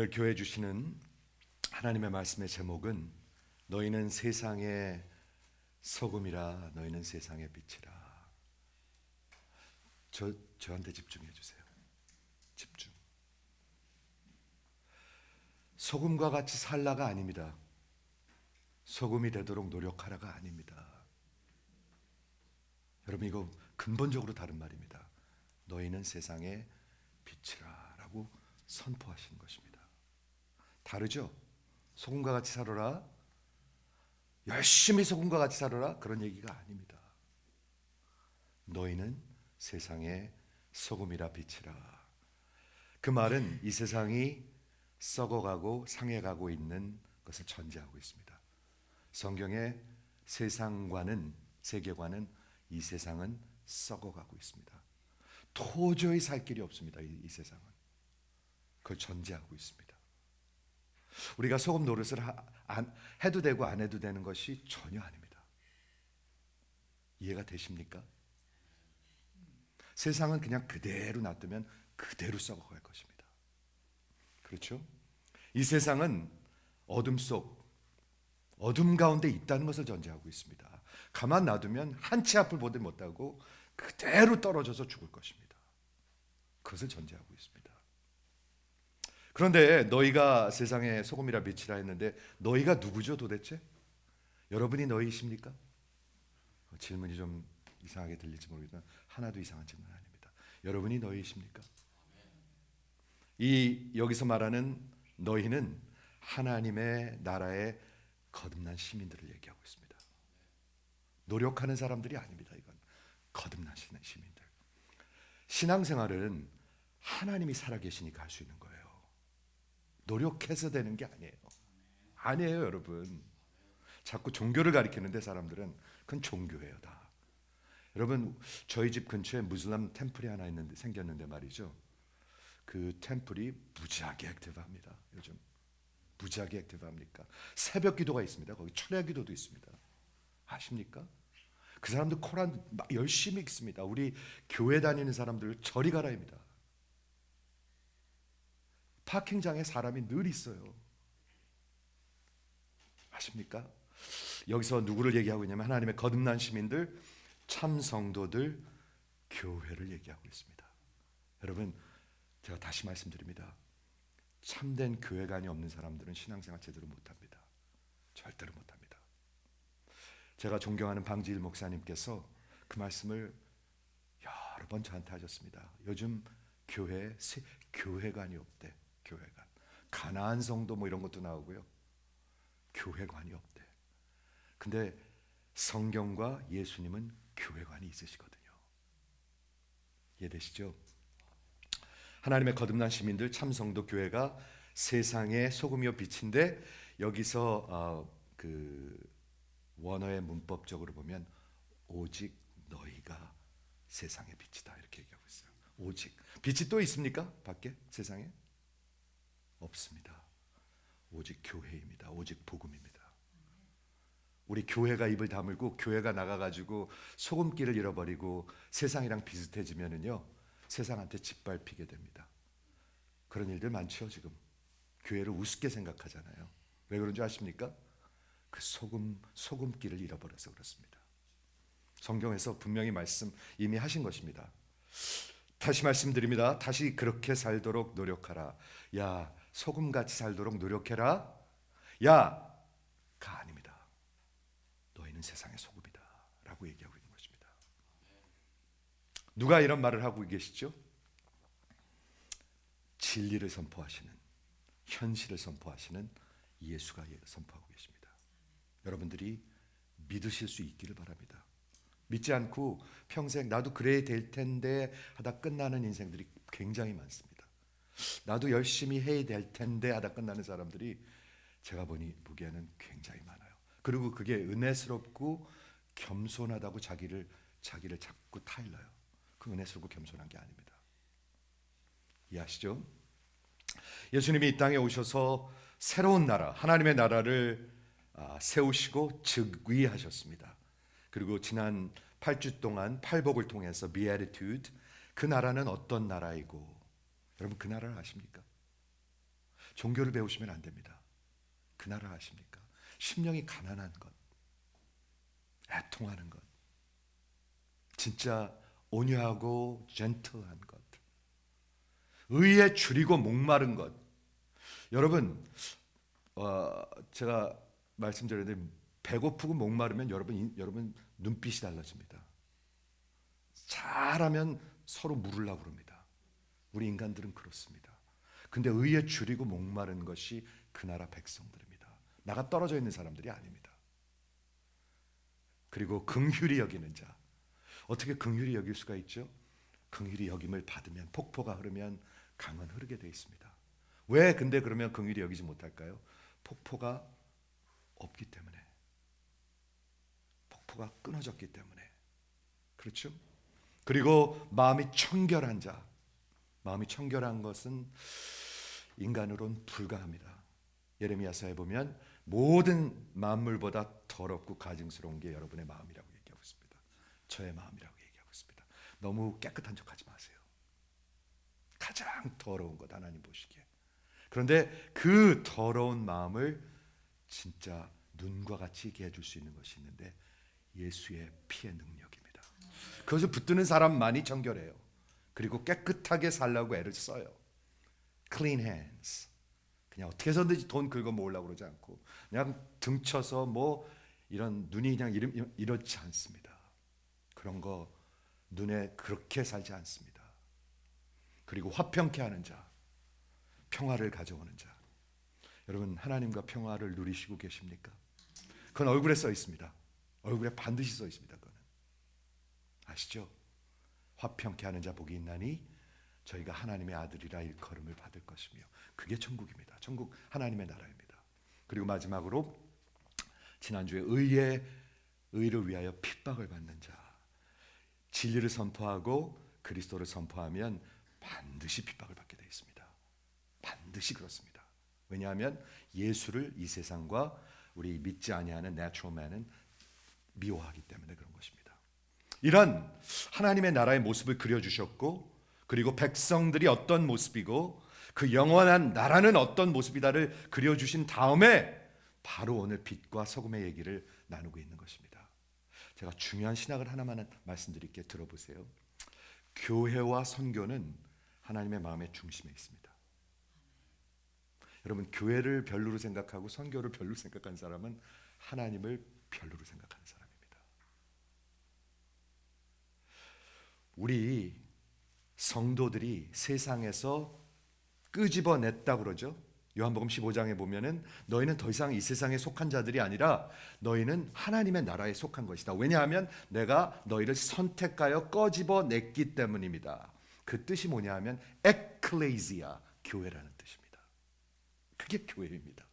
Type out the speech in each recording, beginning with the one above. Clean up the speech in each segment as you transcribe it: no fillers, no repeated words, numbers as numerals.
오늘 교회 주시는 하나님의 말씀의 제목은 너희는 세상의 소금이라 너희는 세상의 빛이라. 저한테 집중해 주세요. 집중. 소금과 같이 살라가 아닙니다. 소금이 되도록 노력하라가 아닙니다. 여러분, 이거 근본적으로 다른 말입니다. 너희는 세상의 빛이라 라고 선포하시는 것입니다. 다르죠? 소금과 같이 살아라, 열심히 소금과 같이 살아라, 그런 얘기가 아닙니다. 너희는 세상의 소금이라 빛이라. 그 말은 이 세상이 썩어가고 상해가고 있는 것을 전제하고 있습니다. 성경의 세상과는, 세계관은 이 세상은 썩어가고 있습니다. 도저히 살 길이 없습니다. 이 세상은 그걸 전제하고 있습니다. 우리가 소금 노릇을 해도 되고 안 해도 되는 것이 전혀 아닙니다. 이해가 되십니까? 세상은 그냥 그대로 놔두면 그대로 썩어갈 것입니다. 그렇죠? 이 세상은 어둠 가운데 있다는 것을 전제하고 있습니다. 가만 놔두면 한 치 앞을 보지 못하고 그대로 떨어져서 죽을 것입니다. 그것을 전제하고 있습니다. 그런데 너희가 세상의 소금이라 빛이라 했는데 너희가 누구죠 도대체? 여러분이 너희이십니까? 질문이 좀 이상하게 들릴지 모르겠지만 하나도 이상한 질문 아닙니다. 여러분이 너희이십니까? 여기서 말하는 너희는 하나님의 나라의 거듭난 시민들을 얘기하고 있습니다. 노력하는 사람들이 아닙니다. 이건 거듭나시는 시민들. 신앙생활은 하나님이 살아계시니까 할 수 있는 거예요. 노력해서 되는 게 아니에요 여러분. 자꾸 종교를 가리키는데 사람들은 그건 종교예요 다. 여러분, 저희 집 근처에 무슬림 템플이 하나 생겼는데 말이죠, 그 템플이 무지하게 액티브합니다. 요즘 무지하게 액티브합니까? 새벽 기도가 있습니다. 거기 철야 기도도 있습니다. 아십니까? 그 사람들 코란 열심히 읽습니다. 우리 교회 다니는 사람들 저리 가라입니다. 파킹장에 사람이 늘 있어요. 아십니까? 여기서 누구를 얘기하고 있냐면 하나님의 거듭난 시민들, 참 성도들, 교회를 얘기하고 있습니다. 여러분, 제가 다시 말씀드립니다. 참된 교회관이 없는 사람들은 신앙생활 제대로 못합니다. 절대로 못합니다. 제가 존경하는 방지일 목사님께서 그 말씀을 여러 번 저한테 하셨습니다. 요즘 교회에 교회관이 없대. 교회관. 가나안 성도 뭐 이런 것도 나오고요. 교회관이 없대. 근데 성경과 예수님은 교회관이 있으시거든요. 이해되시죠? 하나님의 거듭난 시민들, 참 성도, 교회가 세상의 소금이요 빛인데, 여기서 그 원어의 문법적으로 보면 오직 너희가 세상의 빛이다 이렇게 얘기하고 있어요. 오직. 빛이 또 있습니까? 밖에 세상에? 없습니다. 오직 교회입니다. 오직 복음입니다. 우리 교회가 입을 다물고 교회가 나가가지고 소금기를 잃어버리고 세상이랑 비슷해지면은요, 세상한테 짓밟히게 됩니다. 그런 일들 많죠. 지금 교회를 우습게 생각하잖아요. 왜 그런 줄 아십니까? 그 소금기를 잃어버려서 그렇습니다. 성경에서 분명히 말씀 이미 하신 것입니다. 다시 말씀드립니다. 다시 그렇게 살도록 노력하라. 야, 소금같이 살도록 노력해라. 야가 아닙니다. 너희는 세상의 소금이다 라고 얘기하고 있는 것입니다. 누가 이런 말을 하고 계시죠? 진리를 선포하시는, 현실을 선포하시는 예수가 선포하고 계십니다. 여러분들이 믿으실 수 있기를 바랍니다. 믿지 않고 평생 나도 그래야 될 텐데 하다 끝나는 인생들이 굉장히 많습니다. 나도 열심히 해야 될 텐데 하다 끝나는 사람들이 제가 보기에는 굉장히 많아요. 그리고 그게 은혜스럽고 겸손하다고 자기를 자꾸 타일러요. 그 은혜스럽고 겸손한 게 아닙니다. 이해하시죠? 예수님이 이 땅에 오셔서 새로운 나라, 하나님의 나라를 세우시고 즉위하셨습니다. 그리고 지난 8주 동안 팔복을 통해서 Beatitude, 그 나라는 어떤 나라이고, 여러분 그 나라를 아십니까? 종교를 배우시면 안 됩니다. 그 나라 아십니까? 심령이 가난한 것, 애통하는 것, 진짜 온유하고 젠틀한 것, 의에 줄이고 목마른 것. 여러분, 제가 말씀드렸는데 배고프고 목마르면 여러분 눈빛이 달라집니다. 잘하면 서로 물으려고 그럽니다. 우리 인간들은 그렇습니다. 근데 의에 줄이고 목마른 것이 그 나라 백성들입니다. 나가 떨어져 있는 사람들이 아닙니다. 그리고 긍휼히 여기는 자. 어떻게 긍휼히 여길 수가 있죠? 긍휼히 여김을 받으면, 폭포가 흐르면 강은 흐르게 되어 있습니다. 왜 근데 그러면 긍휼히 여기지 못할까요? 폭포가 없기 때문에. 폭포가 끊어졌기 때문에. 그렇죠? 그리고 마음이 청결한 자. 마음이 청결한 것은 인간으로는 불가합니다. 예레미야서에 보면 모든 만물보다 더럽고 가증스러운 게 여러분의 마음이라고 얘기하고 있습니다. 저의 마음이라고 얘기하고 있습니다. 너무 깨끗한 척하지 마세요. 가장 더러운 것 하나님 보시기에. 그런데 그 더러운 마음을 진짜 눈과 같이 있게 해줄 수 있는 것이 있는데 예수의 피의 능력입니다. 그것을 붙드는 사람만이 정결해요. 그리고 깨끗하게 살라고 애를 써요. Clean hands. 그냥 어떻게 해서든지 돈 긁어 모으려고 그러지 않고 그냥 등쳐서 뭐 이런 눈이 그냥 이렇지 않습니다. 그런 거 눈에 그렇게 살지 않습니다. 그리고 화평케 하는 자, 평화를 가져오는 자. 여러분 하나님과 평화를 누리시고 계십니까? 그건 얼굴에 써 있습니다. 얼굴에 반드시 써 있습니다. 그거는 아시죠? 화평케 하는 자 복이 있나니 저희가 하나님의 아들이라 일컬음을 받을 것이며 그게 천국입니다. 천국 하나님의 나라입니다. 그리고 마지막으로 지난주에 의를 위하여 핍박을 받는 자. 진리를 선포하고 그리스도를 선포하면 반드시 핍박을 받게 되어 있습니다. 반드시 그렇습니다. 왜냐하면 예수를 이 세상과 우리 믿지 아니하는 내추럴 맨은 미워하기 때문에 그런 것입니다. 이런 하나님의 나라의 모습을 그려주셨고 그리고 백성들이 어떤 모습이고 그 영원한 나라는 어떤 모습이다를 그려주신 다음에 바로 오늘 빛과 소금의 얘기를 나누고 있는 것입니다. 제가 중요한 신학을 하나만 말씀드릴게 들어보세요. 교회와 선교는 하나님의 마음의 중심에 있습니다. 여러분 교회를 별로로 생각하고 선교를 별로로 생각하는 사람은 하나님을 별로로 생각하는 사람입니다. 우리 성도들이 세상에서 끄집어냈다 그러죠. 요한복음 15장에 보면은 너희는 더 이상 이 세상에 속한 자들이 아니라 너희는 하나님의 나라에 속한 것이다. 왜냐하면 내가 너희를 선택하여 꺼집어냈기 때문입니다. 그 뜻이 뭐냐 하면 에클레시아, 교회라는 뜻입니다. 그게 교회입니다.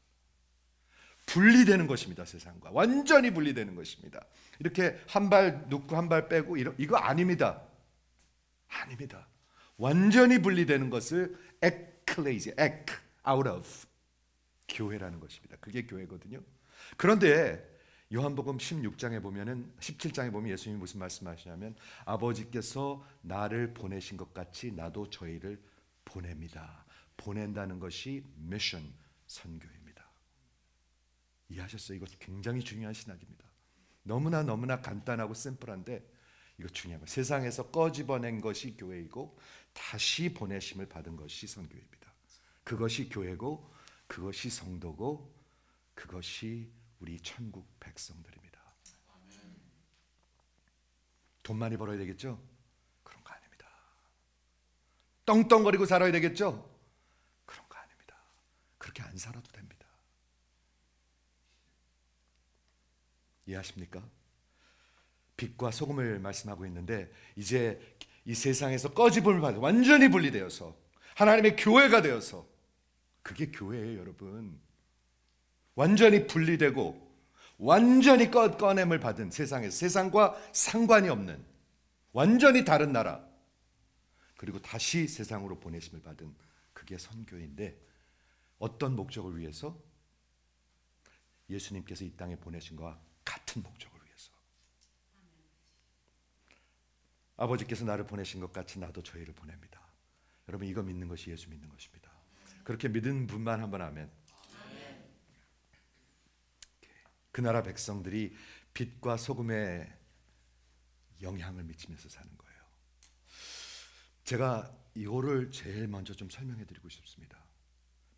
분리되는 것입니다. 세상과 완전히 분리되는 것입니다. 이렇게 한 발 놓고 한 발 빼고 이거 아닙니다. 아닙니다. 완전히 분리되는 것을 에클레시아, out of 교회라는 것입니다. 그게 교회거든요. 그런데 요한복음 16장에 보면은 17장에 보면 예수님이 무슨 말씀하시냐면 아버지께서 나를 보내신 것 같이 나도 저희를 보냅니다. 보낸다는 것이 미션, 선교입니다. 이해하셨어요? 이거 굉장히 중요한 신학입니다. 너무나 간단하고 심플한데 이거 중요한 거예요. 세상에서 꺼집어낸 것이 교회이고 다시 보내심을 받은 것이 선교입니다. 그것이 교회고 그것이 성도고 그것이 우리 천국 백성들입니다. 돈 많이 벌어야 되겠죠? 그런 거 아닙니다. 떵떵거리고 살아야 되겠죠? 그런 거 아닙니다. 그렇게 안 살아도 됩니다. 이해하십니까? 빛과 소금을 말씀하고 있는데 이제 이 세상에서 꺼집음을 받아 완전히 분리되어서 하나님의 교회가 되어서 그게 교회예요, 여러분. 완전히 분리되고 완전히 꺼냄을 받은 세상에서 세상과 상관이 없는 완전히 다른 나라 그리고 다시 세상으로 보내심을 받은 그게 선교인데 어떤 목적을 위해서? 예수님께서 이 땅에 보내신 것과 같은 목적을 위해서. 아버지께서 나를 보내신 것 같이 나도 저희를 보냅니다. 여러분 이거 믿는 것이 예수 믿는 것입니다. 그렇게 믿은 분만 한번 아멘. 그 나라 백성들이 빛과 소금의 영향을 미치면서 사는 거예요. 제가 이거를 제일 먼저 좀 설명해 드리고 싶습니다.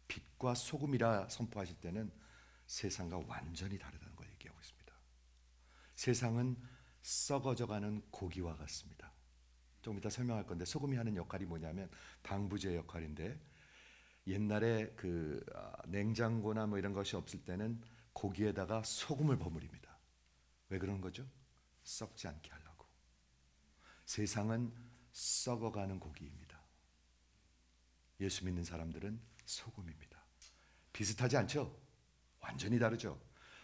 빛과 소금이라 선포하실 때는 세상과 완전히 다르다는 걸 얘기하고 있습니다. 세상은 썩어져가는 고기와 같습니다. 조금 이따 설명할 건데, 소금이 하는 역할이 뭐냐면 방부제 역할인데, 옛날에 냉장고나 뭐 이런 것이 없을 때는 고기에다가 소금을 버무립니다. 왜 그런 거죠? 썩지 않게 하려고. 세상은 썩어가는 고기입니다. 예수 믿는 사람들은 소금입니다. 비슷하지 않죠? 완전히 다르죠?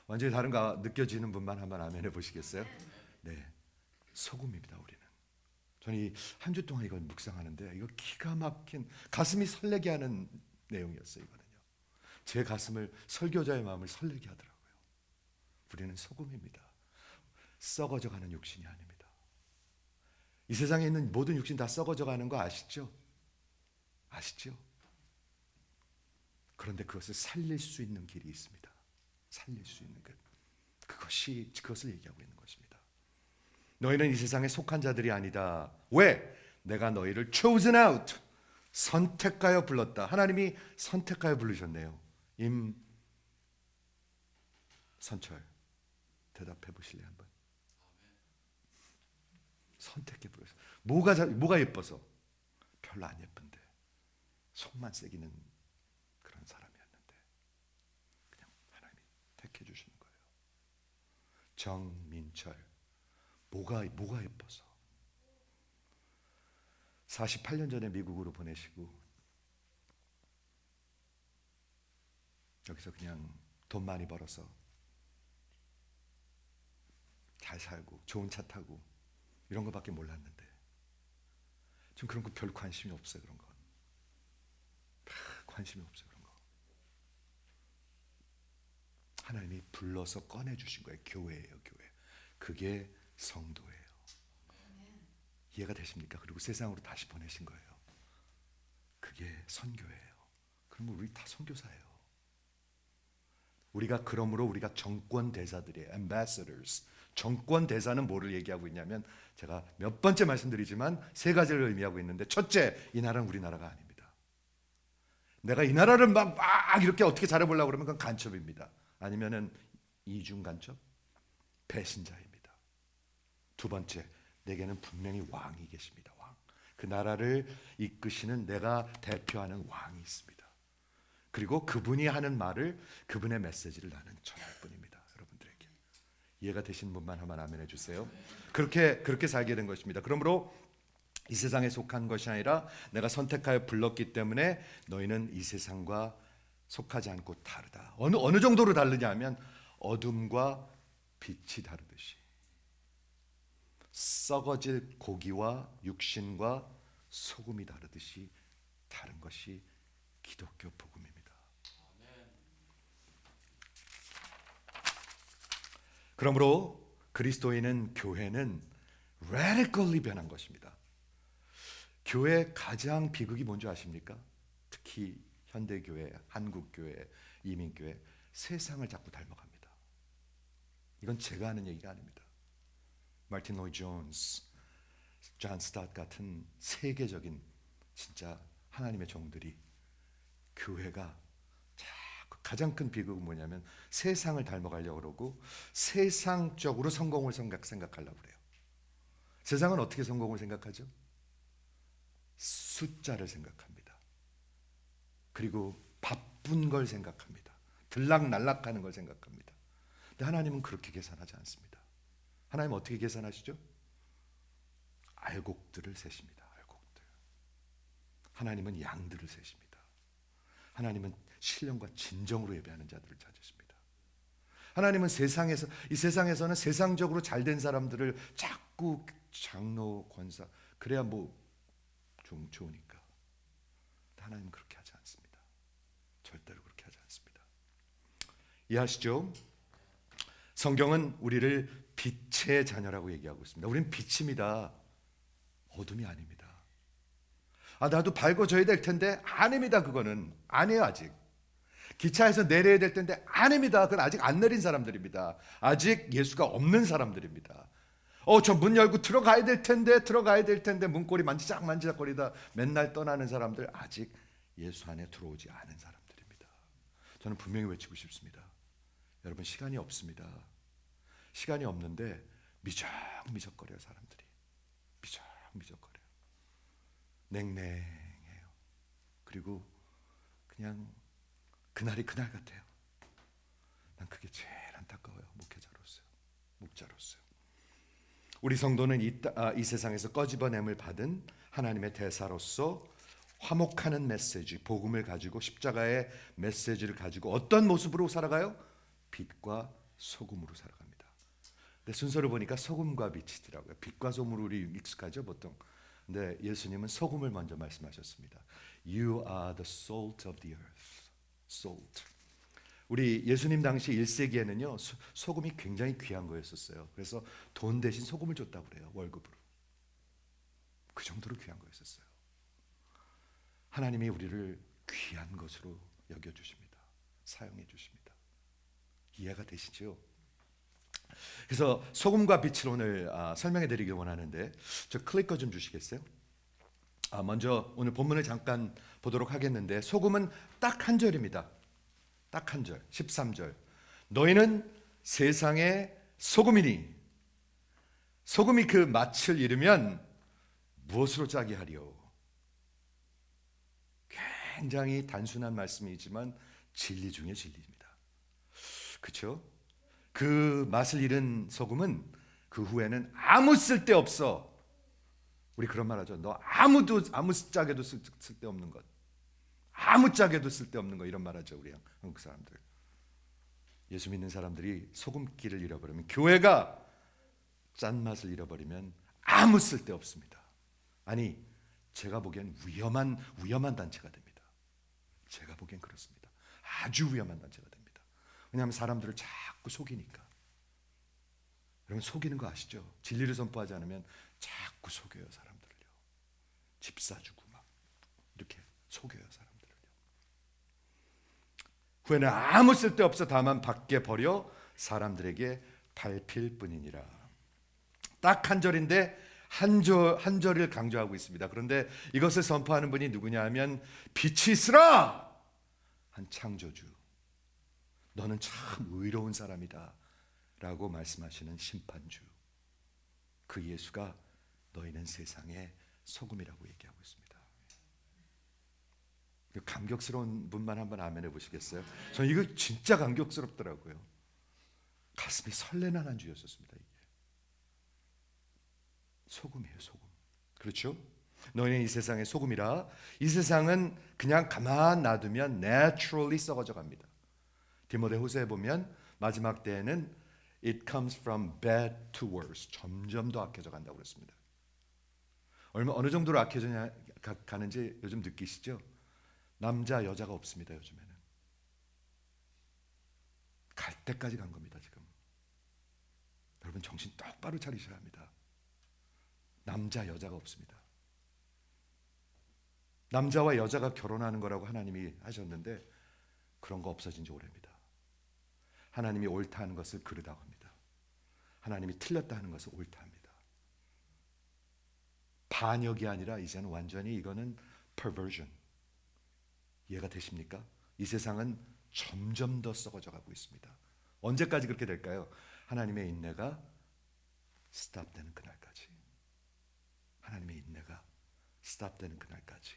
완전히 다른가 느껴지는 분만 한번 아멘 해보시겠어요? 네, 소금입니다. 우리는. 저는 이 한 주 동안 이걸 묵상하는데 이거 기가 막힌, 가슴이 설레게 하는 내용이었어요. 이거는요, 제 가슴을, 설교자의 마음을 설레게 하더라고요. 우리는 소금입니다. 썩어져가는 육신이 아닙니다. 이 세상에 있는 모든 육신 다 썩어져가는 거 아시죠? 아시죠? 그런데 그것을 살릴 수 있는 길이 있습니다. 살릴 수 있는 것, 그것을 얘기하고 있는 것입니다. 너희는 이 세상에 속한 자들이 아니다. 왜? 내가 너희를 chosen out, 선택하여 불렀다. 하나님이 선택하여 부르셨네요. 임선철, 대답해 보실래요 한번? 선택해 부르셨어요. 뭐가 예뻐서? 별로 안 예쁜데 속만 새기는 그런 사람이었는데 그냥 하나님이 택해 주시는 거예요. 정민철, 뭐가 예뻐서? 48년 전에 미국으로 보내시고 여기서 그냥 돈 많이 벌어서 잘 살고 좋은 차 타고 이런 거밖에 몰랐는데 지금 그런 거 별 관심이 없어요. 그런 건 관심이 없어요. 그런 거 하나님이 불러서 꺼내주신 거예요. 교회예요. 교회. 그게 성도예요. 이해가 되십니까? 그리고 세상으로 다시 보내신 거예요. 그게 선교예요. 그러면 우리 다 선교사예요. 그러므로 우리가 정권 대사들이에요. ambassadors. 정권 대사는 뭐를 얘기하고 있냐면, 제가 몇 번째 말씀드리지만 세 가지를 의미하고 있는데, 첫째, 이 나라는 우리 나라가 아닙니다. 내가 이 나라를 막 이렇게 어떻게 잘해보려고 그러면 그건 간첩입니다. 아니면은 이중 간첩, 배신자입니다. 두 번째, 내게는 분명히 왕이 계십니다. 왕. 그 나라를 이끄시는, 내가 대표하는 왕이 있습니다. 그리고 그분이 하는 말을, 그분의 메시지를 나는 전할 뿐입니다. 여러분들에게. 이해가 되신 분만 한번 아멘 해주세요. 그렇게 살게 된 것입니다. 그러므로 이 세상에 속한 것이 아니라 내가 선택하여 불렀기 때문에 너희는 이 세상과 속하지 않고 다르다. 어느 정도로 다르냐 하면 어둠과 빛이 다르듯이, 썩어질 고기와 육신과 소금이 다르듯이 다른 것이 기독교 복음입니다. 그러므로 그리스도인은, 교회는 radically 변한 것입니다. 교회 가장 비극이 뭔지 아십니까? 특히 현대교회, 한국교회, 이민교회, 세상을 자꾸 닮아갑니다. 이건 제가 하는 얘기가 아닙니다. 마틴 로이드 존스, 존 스타트 같은 세계적인 진짜 하나님의 종들이, 교회가 가장 큰 비극은 뭐냐면 세상을 닮아가려고 그러고 세상적으로 성공을 생각하려고 그래요. 세상은 어떻게 성공을 생각하죠? 숫자를 생각합니다. 그리고 바쁜 걸 생각합니다. 들락날락하는 걸 생각합니다. 근데 하나님은 그렇게 계산하지 않습니다. 하나님은 어떻게 계산하시죠? 알곡들을 세십니다. 알곡들. 하나님은 양들을 세십니다. 하나님은 신령과 진정으로 예배하는 자들을 찾으십니다. 하나님은 이 세상에서는 세상적으로 잘된 사람들을 자꾸 장로, 권사, 그래야 좀 좋으니까. 하나님은 그렇게 하지 않습니다. 절대로 그렇게 하지 않습니다. 이해하시죠? 성경은 우리를 빛의 자녀라고 얘기하고 있습니다. 우리는 빛입니다. 어둠이 아닙니다. 나도 밝아져야 될 텐데 아닙니다. 그거는 아니에요. 아직 기차에서 내려야 될 텐데 아닙니다. 그건 아직 안 내린 사람들입니다. 아직 예수가 없는 사람들입니다. 저 문 열고 들어가야 될 텐데 문고리 만지작거리다 맨날 떠나는 사람들, 아직 예수 안에 들어오지 않은 사람들입니다. 저는 분명히 외치고 싶습니다. 여러분, 시간이 없습니다. 시간이 없는데 미적미적거려요. 사람들이 미적미적거려요. 냉랭해요. 그리고 그냥 그날이 그날 같아요. 난 그게 제일 안타까워요. 목자로서요. 우리 성도는 이 세상에서 꺼집어냄을 받은 하나님의 대사로서 화목하는 메시지, 복음을 가지고, 십자가의 메시지를 가지고 어떤 모습으로 살아가요? 빛과 소금으로 살아갑니다. 근데 순서를 보니까 소금과 빛이더라고요. 빛과 소금으로 우리 익숙하죠, 보통. 근데 예수님은 소금을 먼저 말씀하셨습니다. You are the salt of the earth. salt. 우리 예수님 당시 1세기에는요 소금이 굉장히 귀한 거였었어요. 그래서 돈 대신 소금을 줬다고 그래요. 월급으로. 그 정도로 귀한 거였었어요. 하나님이 우리를 귀한 것으로 여겨주십니다. 사용해 주십니다. 이해가 되시죠? 그래서 소금과 빛을 오늘 설명해 드리길 원하는데, 저 클리커 좀 주시겠어요? 먼저 오늘 본문을 잠깐 보도록 하겠는데, 소금은 딱 한 절입니다. 딱 한 절, 13절. 너희는 세상의 소금이니 소금이 그 맛을 잃으면 무엇으로 짜게 하리요? 굉장히 단순한 말씀이지만 진리 중에 진리입니다. 그렇죠? 그 맛을 잃은 소금은 그 후에는 아무 쓸데 없어. 우리 그런 말 하죠. 너 아무 짝에도 쓸데없는 것. 아무 짝에도 쓸데없는 거, 이런 말 하죠. 우리 한국 사람들. 예수 믿는 사람들이 소금기를 잃어버리면, 교회가 짠맛을 잃어버리면 아무 쓸데없습니다. 아니, 제가 보기엔 위험한 단체가 됩니다. 제가 보기엔 그렇습니다. 아주 위험한 단체가 됩니다. 왜냐하면 사람들을 자꾸 속이니까. 여러분, 속이는 거 아시죠? 진리를 선포하지 않으면 자꾸 속여요. 사람들을요. 집 사주고 막 이렇게 속여요. 사람들을요. 후에는 아무 쓸데없어 다만 밖에 버려 사람들에게 밟힐 뿐이니라. 딱 한 절인데 한 절을 강조하고 있습니다. 그런데 이것을 선포하는 분이 누구냐 하면, 빛이 있으라 한 창조주, 너는 참 의로운 사람이다 라고 말씀하시는 심판주, 그 예수가 너희는 세상의 소금이라고 얘기하고 있습니다. 감격스러운 분만 한번 아멘 해보시겠어요? 저는 이거 진짜 감격스럽더라고요. 가슴이 설레는 한 주였었습니다. 이게 소금이에요. 소금. 그렇죠? 너희는 이 세상의 소금이라. 이 세상은 그냥 가만 놔두면 naturally 썩어져 갑니다. 디모데후서에 보면 마지막 때에는 it comes from bad to worse, 점점 더 악해져 간다고 그랬습니다. 어느 정도로 악해져 가는지 요즘 느끼시죠? 남자 여자가 없습니다. 요즘에는 갈 때까지 간 겁니다. 지금 여러분, 정신 똑바로 차리셔야 합니다. 남자 여자가 없습니다. 남자와 여자가 결혼하는 거라고 하나님이 하셨는데 그런 거 없어진 지 오래입니다. 하나님이 옳다 하는 것을 그르다고 합니다. 하나님이 틀렸다 하는 것을 옳다 합니다. 반역이 아니라 이제는 완전히 이거는 perversion. 이해가 되십니까? 이 세상은 점점 더 썩어져 가고 있습니다. 언제까지 그렇게 될까요? 하나님의 인내가 스탑되는 그날까지. 하나님의 인내가 스탑되는 그날까지.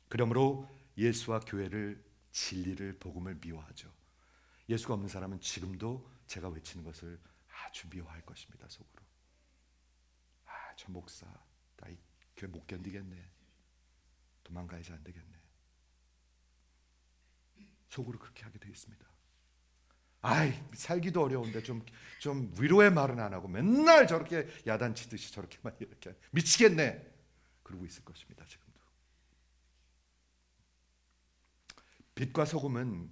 그러므로 예수와 교회를, 진리를, 복음을 미워하죠. 예수가 없는 사람은 지금도 제가 외치는 것을 아주 미워할 것입니다. 속으로. 저 목사, 나 이 교회 못 견디겠네. 도망가야지 안 되겠네. 속으로 그렇게 하게 되어 있습니다. 살기도 어려운데 좀 위로의 말은 안 하고 맨날 저렇게 야단치듯이 저렇게만 이렇게 미치겠네 그러고 있을 것입니다. 지금도. 빛과 소금은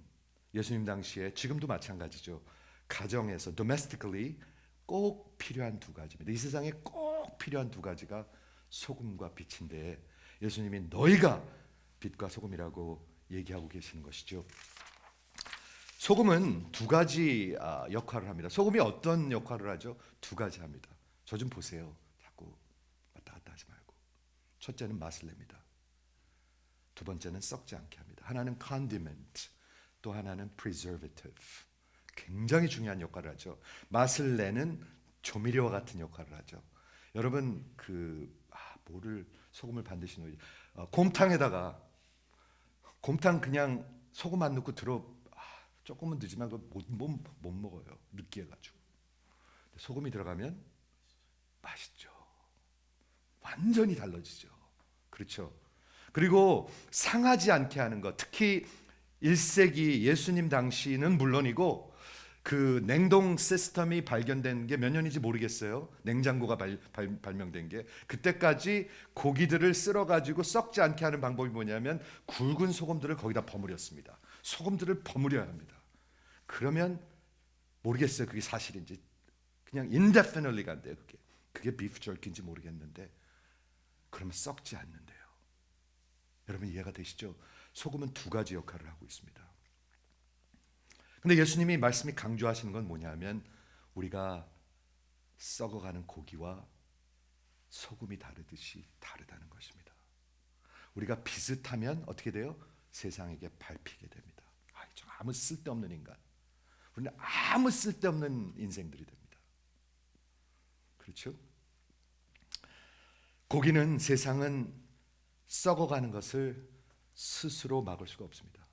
예수님 당시에, 지금도 마찬가지죠. 가정에서 domestically 꼭 필요한 두 가지입니다. 이 세상에 꼭 필요한 두 가지가 소금과 빛인데, 예수님이 너희가 빛과 소금이라고 얘기하고 계시는 것이죠. 소금은 두 가지 역할을 합니다. 소금이 어떤 역할을 하죠? 두 가지 합니다. 저 좀 보세요. 자꾸 왔다 갔다 하지 말고. 첫째는 맛을 냅니다. 두 번째는 썩지 않게 합니다. 하나는 condiment, 또 하나는 preservative. 굉장히 중요한 역할을 하죠. 맛을 내는 조미료와 같은 역할을 하죠. 여러분 뭐를 소금을 반드시 넣어요. 곰탕에다가 곰탕 그냥 소금 안 넣고 조금은 늦으면 못 먹어요. 느끼해가지고. 소금이 들어가면 맛있죠. 완전히 달라지죠. 그렇죠. 그리고 상하지 않게 하는 것, 특히 1세기 예수님 당시는 물론이고 그 냉동 시스템이 발견된 게 몇 년인지 모르겠어요. 냉장고가 발명된 게. 그때까지 고기들을 쓸어가지고 썩지 않게 하는 방법이 뭐냐면 굵은 소금들을 거기다 버무렸습니다. 소금들을 버무려야 합니다. 그러면 모르겠어요. 그게 사실인지. 그냥 indefinitely 간대요. 그게 비프 절기인지 모르겠는데 그러면 썩지 않는데요. 여러분 이해가 되시죠? 소금은 두 가지 역할을 하고 있습니다. 근데 예수님이 말씀이 강조하시는 건 뭐냐면 우리가 썩어가는 고기와 소금이 다르듯이 다르다는 것입니다. 우리가 비슷하면 어떻게 돼요? 세상에게 밟히게 됩니다. 저 아무 쓸데없는 인간. 우리는 아무 쓸데없는 인생들이 됩니다. 그렇죠? 고기는 세상은 썩어가는 것을 스스로 막을 수가 없습니다.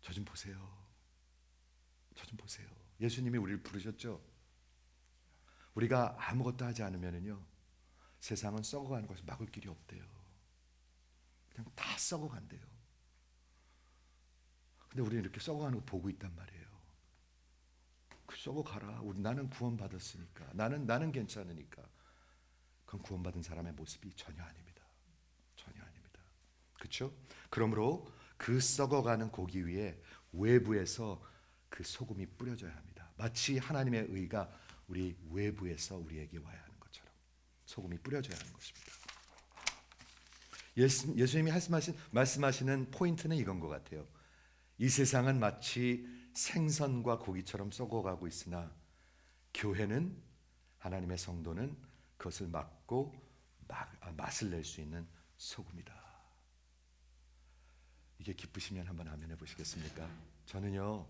저 좀 보세요. 저 좀 보세요. 예수님이 우리를 부르셨죠? 우리가 아무것도 하지 않으면요 세상은 썩어가는 것을 막을 길이 없대요. 그냥 다 썩어간대요. 근데 우리는 이렇게 썩어가는 거 보고 있단 말이에요. 썩어가라. 나는 구원받았으니까. 나는 괜찮으니까. 그건 구원받은 사람의 모습이 전혀 아닙니다. 전혀 아닙니다. 그렇죠? 그러므로 그 썩어가는 고기 위에 외부에서 그 소금이 뿌려져야 합니다. 마치 하나님의 의가 우리 외부에서 우리에게 와야 하는 것처럼 소금이 뿌려져야 하는 것입니다. 예수님이 말씀하시는 포인트는 이건 것 같아요. 이 세상은 마치 생선과 고기처럼 썩어가고 있으나 교회는 하나님의 성도는 그것을 막고 맛을 낼 수 있는 소금이다. 이게 기쁘시면 한번 아멘 해보시겠습니까? 저는요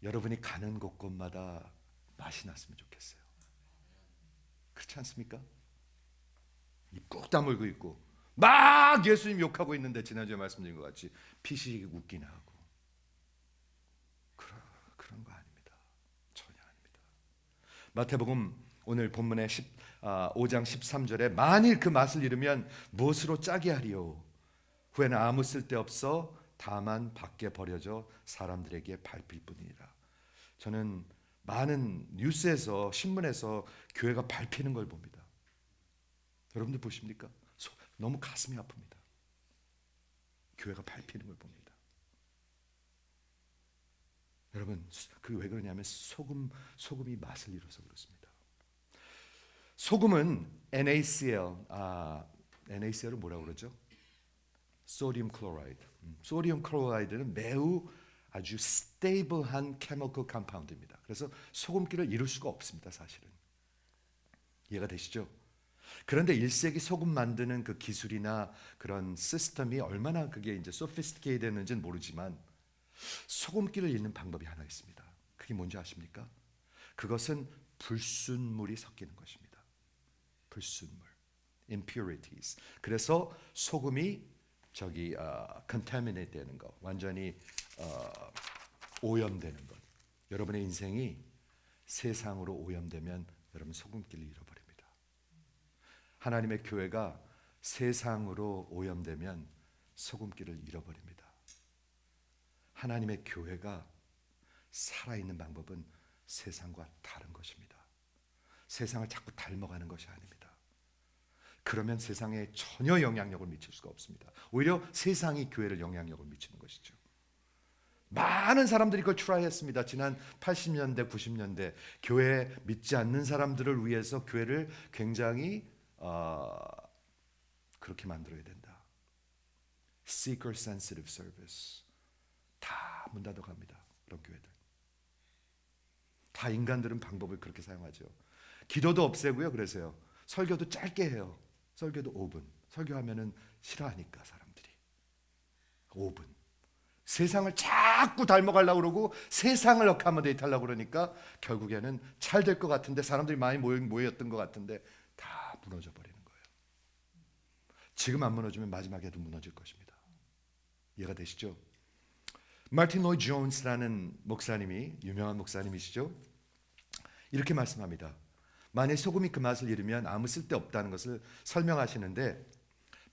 여러분이 가는 곳곳마다 맛이 났으면 좋겠어요. 그렇지 않습니까? 입 꾹 다물고 있고 막 예수님 욕하고 있는데 지난주에 말씀드린 것 같이 피식 웃기나 하고 그런 거 아닙니다. 전혀 아닙니다. 마태복음 오늘 본문의 5장 13절에 만일 그 맛을 잃으면 무엇으로 짜게 하리요? 후에는 아무 쓸데없어 다만 밖에 버려져 사람들에게 밟힐 뿐이니라. 저는 많은 뉴스에서 신문에서 교회가 밟히는 걸 봅니다. 여러분들 보십니까? 너무 가슴이 아픕니다. 교회가 밟히는 걸 봅니다. 여러분 그 왜 그러냐면 소금이 맛을 잃어서 그렇습니다. 소금은 NaCl, NaCl을 뭐라고 그러죠? 소디움 클로라이드. 소디움 클로라이드는 매우 아주 스테이블한 케미컬 컴파운드입니다. 그래서 소금기를 이룰 수가 없습니다, 사실은. 이해가 되시죠? 그런데 1세기 소금 만드는 그 기술이나 그런 시스템이 얼마나 그게 이제 소피스티케이트 됐는지는 모르지만 소금기를 잃는 방법이 하나 있습니다. 그게 뭔지 아십니까? 그것은 불순물이 섞이는 것입니다. 불순물, impurities. 그래서 소금이 contaminate 되는 것, 완전히 오염되는 것. 여러분의 인생이 세상으로 오염되면 여러분 소금기를 잃어버립니다. 하나님의 교회가 세상으로 오염되면 소금기를 잃어버립니다. 하나님의 교회가 살아있는 방법은 세상과 다른 것입니다. 세상을 자꾸 닮아가는 것이 아닙니다. 그러면 세상에 전혀 영향력을 미칠 수가 없습니다. 오히려 세상이 교회를 영향력을 미치는 것이죠. 많은 사람들이 그걸 트라이했습니다. 지난 80년대, 90년대 교회 믿지 않는 사람들을 위해서 교회를 굉장히 그렇게 만들어야 된다. seeker sensitive service. 다 문 닫아갑니다. 그런 교회들. 다 인간들은 방법을 그렇게 사용하죠. 기도도 없애고요. 그래서요. 설교도 짧게 해요. 설교도 5분. 설교하면은 싫어하니까 사람들이. 5분. 세상을 자꾸 닮아가려고 그러고 세상을 어카모데이트 하려고 그러니까 결국에는 잘 될 것 같은데 사람들이 많이 모였던 것 같은데 다 무너져 버리는 거예요. 지금 안 무너지면 마지막에도 무너질 것입니다. 이해가 되시죠? 마틴 로이드 존스라는 목사님이 유명한 목사님이시죠. 이렇게 말씀합니다. 만약 소금이 그 맛을 잃으면 아무 쓸데없다는 것을 설명하시는데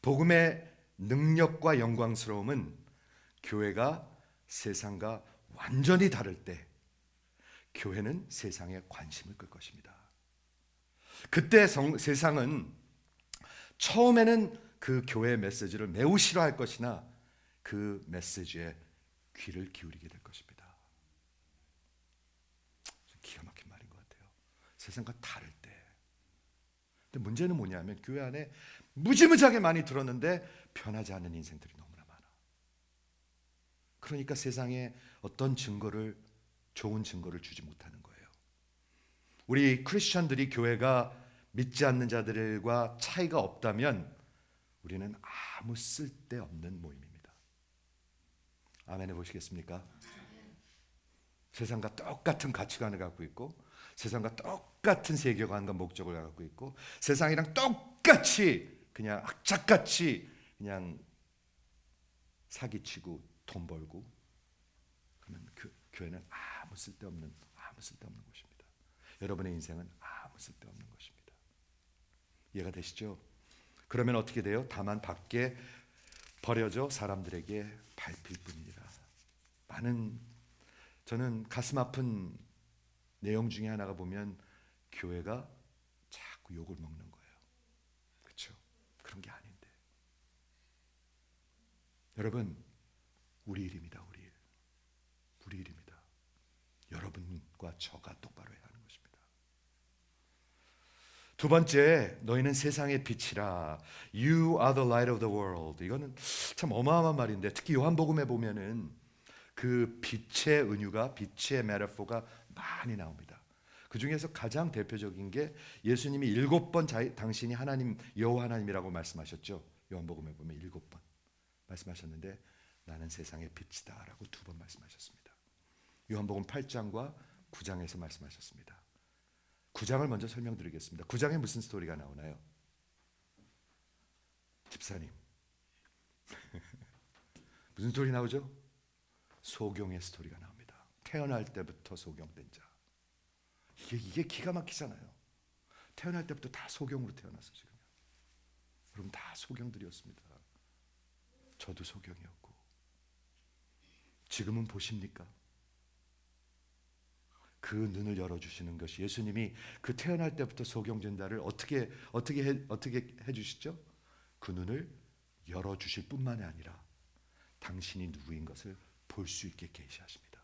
복음의 능력과 영광스러움은 교회가 세상과 완전히 다를 때 교회는 세상에 관심을 끌 것입니다. 그때 세상은 처음에는 그 교회의 메시지를 매우 싫어할 것이나 그 메시지에 귀를 기울이게 될 것입니다. 기가 막힌 말인 것 같아요. 세상과 다를 때. 근데 문제는 뭐냐면 교회 안에 무지무지하게 많이 들었는데 변하지 않는 인생들이 너무나 많아. 그러니까 세상에 어떤 증거를 좋은 증거를 주지 못하는 거예요. 우리 크리스천들이 교회가 믿지 않는 자들과 차이가 없다면 우리는 아무 쓸데없는 모임입니다. 아멘 해보시겠습니까? 세상과 똑같은 가치관을 갖고 있고 세상과 똑같은 세계관과 목적을 갖고 있고 세상이랑 똑같이 그냥 악착같이 그냥 사기치고 돈 벌고 그러면 교회는 아무 쓸데없는 것입니다. 여러분의 인생은 아무 쓸데없는 것입니다. 이해가 되시죠? 그러면 어떻게 돼요? 다만 밖에 버려져 사람들에게 밟힐 뿐이니라. 저는 가슴 아픈 내용 중에 하나가 보면 교회가 자꾸 욕을 먹는 거예요. 그렇죠? 그런 게 아닌데. 여러분, 우리 일입니다. 우리 일입니다. 여러분과 저가 똑바로 해야 하는 것입니다. 두 번째, 너희는 세상의 빛이라. You are the light of the world. 이거는 참 어마어마한 말인데 특히 요한복음에 보면은 그 빛의 은유가 빛의 메타포가 많이 나옵니다. 그 중에서 가장 대표적인 게 예수님이 7번 당신이 하나님 여호와 하나님이라고 말씀하셨죠. 요한복음에 보면 7번 말씀하셨는데 나는 세상의 빛이다라고 2번 말씀하셨습니다. 요한복음 8장과 9장에서 말씀하셨습니다. 9장을 먼저 설명드리겠습니다. 9장에 무슨 스토리가 나오나요? 집사님 무슨 스토리 나오죠? 소경의 스토리가 나옵니다. 태어날 때부터 소경된 자. 이게 기가 막히잖아요. 태어날 때부터 다 소경으로 태어났어 지금. 여러분 다 소경들이었습니다. 저도 소경이었고. 지금은 보십니까? 그 눈을 열어주시는 것이 예수님이 그 태어날 때부터 소경된 자를 어떻게 해주시죠? 그 눈을 열어주실 뿐만이 아니라 당신이 누구인 것을 볼 수 있게 계시하십니다.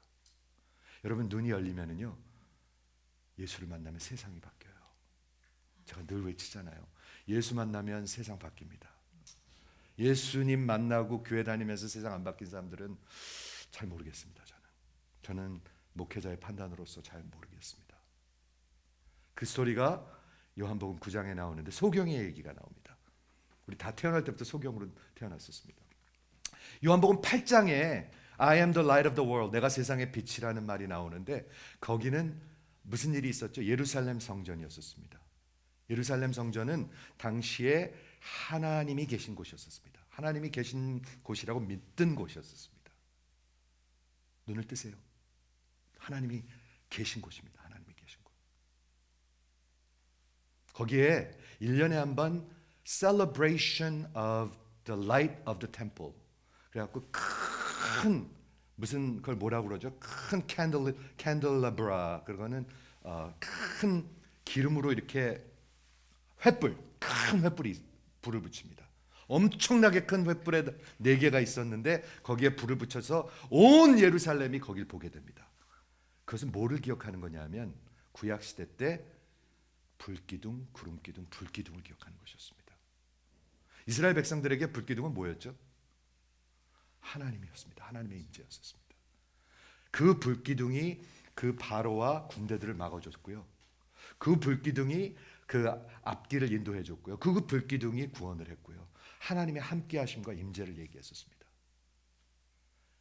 여러분 눈이 열리면은요 예수를 만나면 세상이 바뀌어요. 제가 늘 외치잖아요. 예수 만나면 세상 바뀝니다. 예수님 만나고 교회 다니면서 세상 안 바뀐 사람들은 잘 모르겠습니다. 저는 목회자의 판단으로서 잘 모르겠습니다. 그 스토리가 요한복음 9장에 나오는데 소경의 얘기가 나옵니다. 우리 다 태어날 때부터 소경으로 태어났었습니다. 요한복음 8장에 I am the light of the world, 내가 세상의 빛이라는 말이 나오는데 거기는 무슨 일이 있었죠? 예루살렘 성전이었습니다. 예루살렘 성전은 당시에 하나님이 계신 곳이었습니다. 하나님이 계신 곳이라고 믿던 곳이었습니다. 눈을 뜨세요. 하나님이 계신 곳입니다. 하나님이 계신 곳. 거기에 1년에 한 번 celebration of the light of the temple. 그래갖고 큰 무슨 그걸 뭐라고 그러죠? 큰 candelabra 그거는 큰 기름으로 이렇게 큰 횃불이 불을 붙입니다. 엄청나게 큰 횃불에 4개가 있었는데 거기에 불을 붙여서 온 예루살렘이 거길 보게 됩니다. 그것은 뭐를 기억하는 거냐면 구약 시대 때 불기둥, 구름기둥, 불기둥을 기억하는 것이었습니다. 이스라엘 백성들에게 불기둥은 뭐였죠? 하나님이었습니다. 하나님의 임재였었습니다. 그 불기둥이 그 바로와 군대들을 막아줬고요. 그 불기둥이 그 앞길을 인도해 줬고요. 그 불기둥이 구원을 했고요. 하나님의 함께하심과 임재를 얘기했었습니다.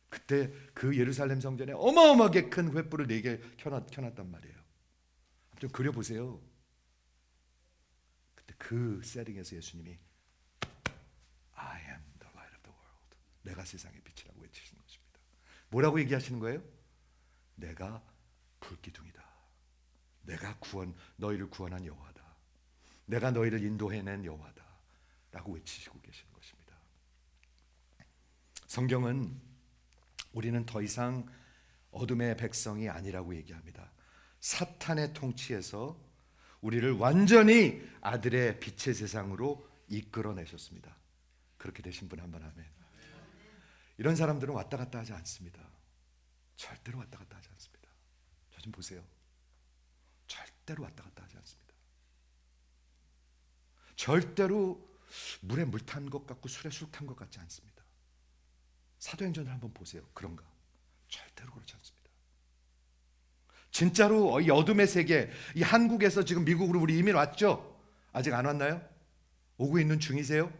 그때 그 예루살렘 성전에 어마어마하게 큰 횃불을 4개 켜놨단 말이에요. 좀 그려보세요. 그때 그 세팅에서 예수님이 I am the light of the world. 내가 세상의 빛이라고 외치시는 것입니다. 뭐라고 얘기하시는 거예요? 내가 불기둥이다. 내가 너희를 구원한 여호와다. 내가 너희를 인도해낸 여호와다. 라고 외치시고 계시는 것입니다. 성경은 우리는 더 이상 어둠의 백성이 아니라고 얘기합니다. 사탄의 통치에서 우리를 완전히 아들의 빛의 세상으로 이끌어내셨습니다. 그렇게 되신 분 한번 아멘. 이런 사람들은 왔다 갔다 하지 않습니다. 절대로 왔다 갔다 하지 않습니다. 저 좀 보세요. 절대로 왔다 갔다 하지 않습니다. 절대로 물에 물 탄 것 같고 술에 술 탄 것 같지 않습니다. 사도행전을 한번 보세요. 그런가? 절대로 그렇지 않습니다. 진짜로 이 어둠의 세계, 이 한국에서 지금 미국으로 우리 이민 왔죠? 아직 안 왔나요? 오고 있는 중이세요?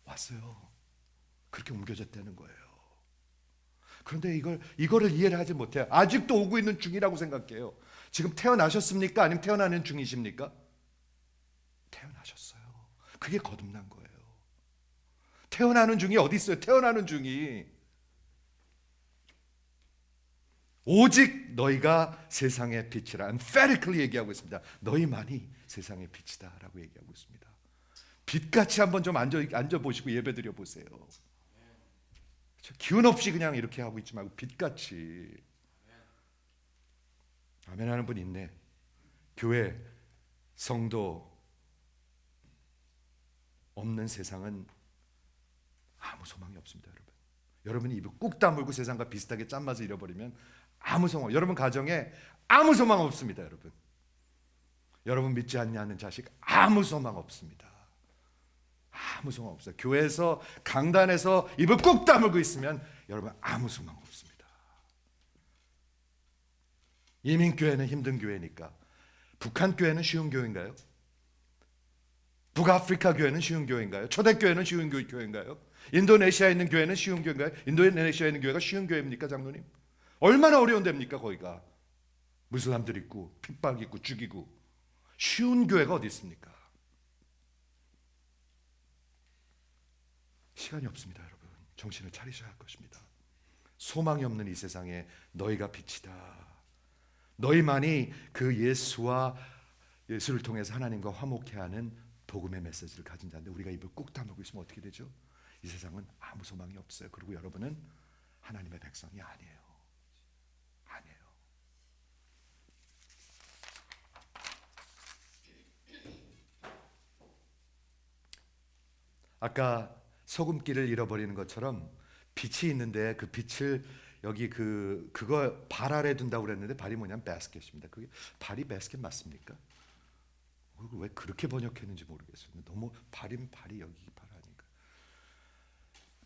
왔어요. 그렇게 옮겨졌다는 거예요. 그런데 이거를 이해를 하지 못해요. 아직도 오고 있는 중이라고 생각해요. 지금 태어나셨습니까? 아니면 태어나는 중이십니까? 태어나셨어요. 그게 거듭난 거예요. 태어나는 중이 어디 있어요? 태어나는 중이. 오직 너희가 세상의 빛이라 emphatically 얘기하고 있습니다. 너희만이 세상의 빛이다 라고 얘기하고 있습니다. 빛같이 한번 좀 앉아보시고 예배드려 보세요. 기운 없이 그냥 이렇게 하고 있지 말고 빛같이. 아멘 하는 분 있네. 교회, 성도 없는 세상은 아무 소망이 없습니다. 여러분이 입을 꾹 다물고 세상과 비슷하게 짠맛을 잃어버리면 아무 소망, 여러분 가정에 아무 소망 없습니다. 여러분 믿지 않냐는 자식 아무 소망 없습니다. 아무 소망 없어요. 교회에서 강단에서 입을 꾹 다물고 있으면 여러분 아무 소망 없습니다. 이민교회는 힘든 교회니까. 북한 교회는 쉬운 교회인가요? 북아프리카 교회는 쉬운 교회인가요? 초대교회는 쉬운 교회인가요? 인도네시아에 있는 교회는 쉬운 교회인가요? 인도네시아에 있는 교회가 쉬운 교회입니까, 장로님? 얼마나 어려운 데입니까, 거기가? 무슬람들 있고 핍박 있고 죽이고. 쉬운 교회가 어디 있습니까? 시간이 없습니다, 여러분. 정신을 차리셔야 할 것입니다. 소망이 없는 이 세상에 너희가 빛이다. 너희만이 그 예수를 통해서 하나님과 화목해 하는 복음의 메시지를 가진 자인데 우리가 입을 꾹 다물고 있으면 어떻게 되죠? 이 세상은 아무 소망이 없어요. 그리고 여러분은 하나님의 백성이 아니에요. 아니에요. 아까 소금기를 잃어버리는 것처럼 빛이 있는데 그 빛을 여기 그거 발 아래 둔다고 그랬는데 발이 뭐냐면 바스켓입니다. 그게 발이 바스켓 맞습니까? 왜 그렇게 번역했는지 모르겠어요. 너무 발이 여기 발 아닌가.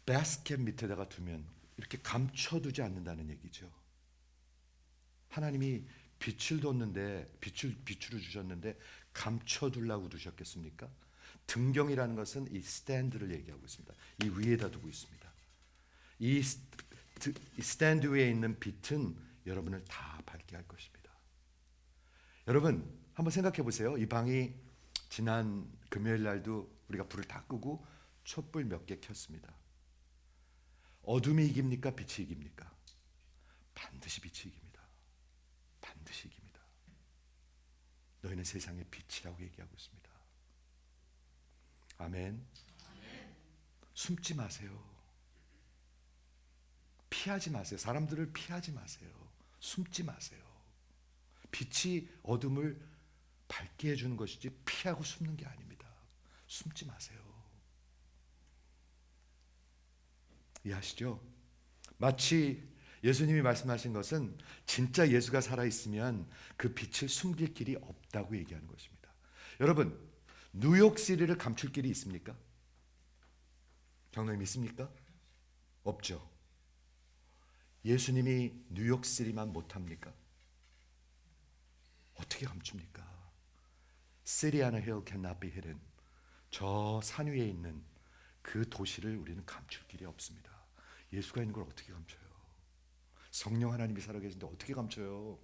바스켓 밑에다가 두면 이렇게 감춰두지 않는다는 얘기죠. 하나님이 빛을 뒀는데 빛으로 주셨는데 감춰두려고 두셨겠습니까? 등경이라는 것은 이 스탠드를 얘기하고 있습니다. 이 위에다 두고 있습니다. 이 스탠드 위에 있는 빛은 여러분을 다 밝게 할 것입니다. 여러분 한번 생각해 보세요. 이 방이 지난 금요일 날도 우리가 불을 다 끄고 촛불 몇 개 켰습니다. 어둠이 이깁니까? 빛이 이깁니까? 반드시 빛이 이깁니다. 반드시 이깁니다. 너희는 세상의 빛이라고 얘기하고 있습니다. 아멘. 숨지 마세요. 피하지 마세요. 사람들을 피하지 마세요. 숨지 마세요. 빛이 어둠을 밝게 해주는 것이지 피하고 숨는 게 아닙니다. 숨지 마세요. 이해하시죠? 마치 예수님이 말씀하신 것은 진짜 예수가 살아있으면 그 빛을 숨길 길이 없다고 얘기하는 것입니다. 여러분 뉴욕시티를 감출 길이 있습니까? 장로님 있습니까? 없죠. 예수님이 뉴욕시티만 못합니까? 어떻게 감춥니까? City on a hill cannot be hidden. 저 산 위에 있는 그 도시를 우리는 감출 길이 없습니다. 예수가 있는 걸 어떻게 감춰요? 성령 하나님이 살아계신데 어떻게 감춰요?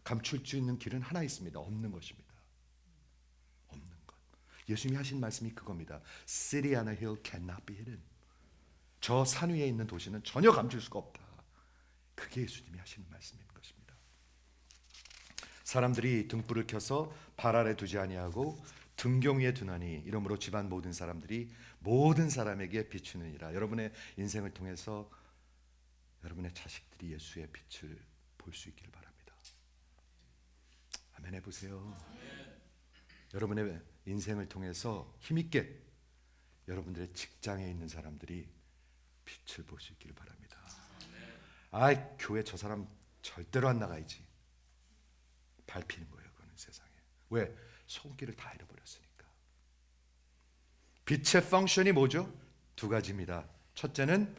감출 수 있는 길은 하나 있습니다. 없는 것입니다. 없는 것. 예수님이 하신 말씀이 그겁니다. City on a hill cannot be hidden. 저 산 위에 있는 도시는 전혀 감출 수가 없다. 그게 예수님이 하시는 말씀인 것입니다. 사람들이 등불을 켜서 발 아래 두지 아니하고 등경 위에 두나니 이러므로 집안 모든 사람들이 모든 사람에게 비추느니라. 여러분의 인생을 통해서 여러분의 자식들이 예수의 빛을 볼 수 있기를 바랍니다. 아멘 해보세요. 여러분의 인생을 통해서 힘있게 여러분들의 직장에 있는 사람들이 빛을 볼 수 있기를 바랍니다. 아이, 교회 저 사람 절대로 안 나가야지. 밟히는 거예요. 그거는 세상에. 왜? 손길을 다 잃어버렸으니까. 빛의 펑션이 뭐죠? 두 가지입니다. 첫째는